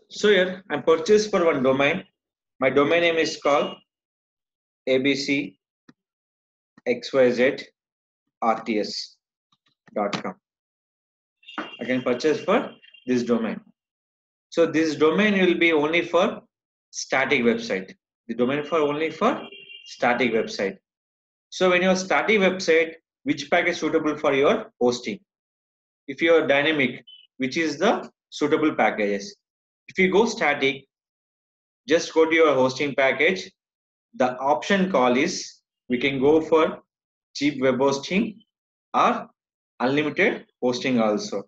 So here I purchased for one domain. My domain name is called abcxyzrts.com. I can purchase for this domain. So this domain will be only for static website. The domain for only for static website. So when you're static website, which package is suitable for your hosting? If you are dynamic, which is the suitable packages? If you go static, just go to your hosting package. The option call is we can go for cheap web hosting or unlimited hosting also.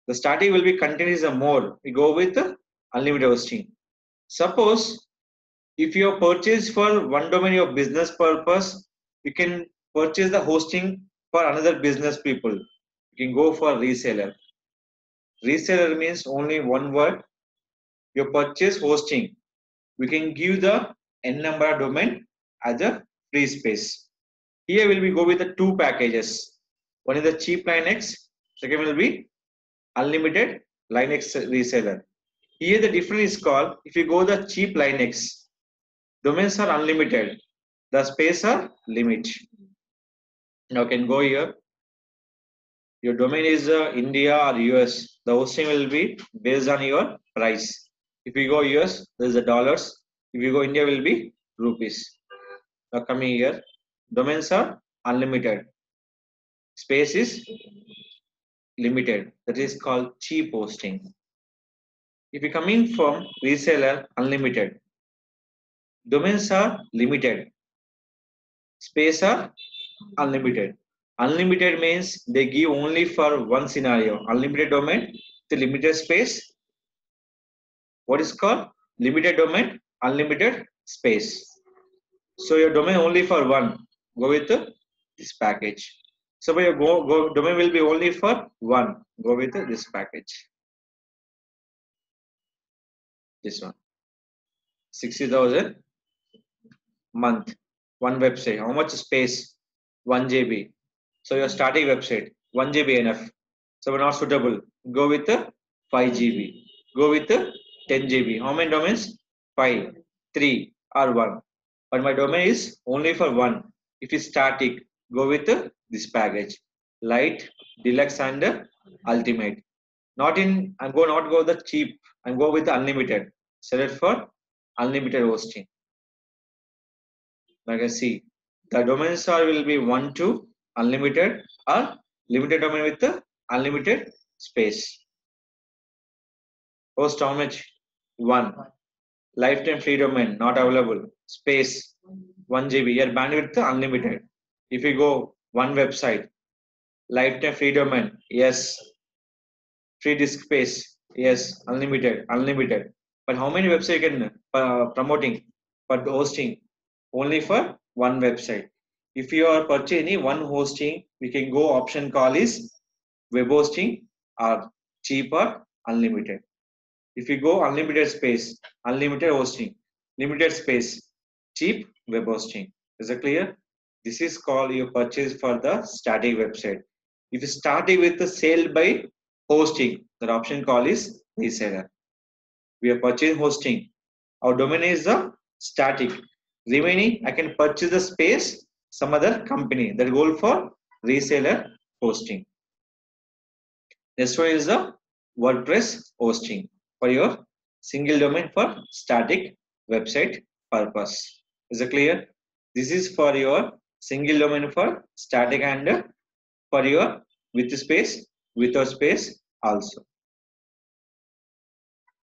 The static will be continuous or more. We go with the unlimited hosting. Suppose if you purchase for one domain your business purpose, you can purchase the hosting for another business people. You can go for reseller. Reseller means only one word. You purchase hosting. We can give the n number of domain as a free space. Here will be go with the two packages. One is the cheap Linux. Second will be unlimited Linux reseller. Here the difference is called, if you go the cheap Linux, domains are unlimited, the space are limit. Now can go here. Your domain is India or US. The hosting will be based on your price. If you go US, there is a dollars. If you go India, will be rupees. Now coming here, domains are unlimited. Space is limited. That is called cheap hosting. If you coming from reseller, unlimited. Domains are limited. Space are unlimited. Unlimited means they give only for one scenario. Unlimited domain, the limited space. What is called limited domain, unlimited space. So your domain only for one. Go with this package. So your domain will be only for one. Go with this package. This one. 60,000 month. One website. How much space? 1 GB. So your starting website 1 GB enough. So we're not suitable. Go with 5 GB. Go with 10 GB. How many domains? 5, 3 or 1. But my domain is only for one. If it's static, go with this package. Light, deluxe and ultimate. Not in, I'm going not go the cheap. I'm go with the unlimited. Select for unlimited hosting. Like I see, the domains are will be 1 to unlimited or limited domain with the unlimited space. Host how much? 1. Lifetime free domain not available. Space 1 GB. Your bandwidth unlimited. If you go one website, lifetime free domain, yes. Free disk space, yes. Unlimited, unlimited. But how many websites you can promoting for hosting? Only for one website. If you are purchasing any one hosting, we can go option call is web hosting or cheaper unlimited. If you go unlimited space, unlimited hosting, limited space, cheap web hosting. Is it clear? This is called your purchase for the static website. If you start it with the sale by hosting, that option call is reseller. We are purchasing hosting. Our domain is the static. Remaining, I can purchase the space, some other company that go for reseller hosting. Next one is the WordPress hosting for your single domain for static website purpose. Is it clear? This is for your single domain for static and for your with space, without space also.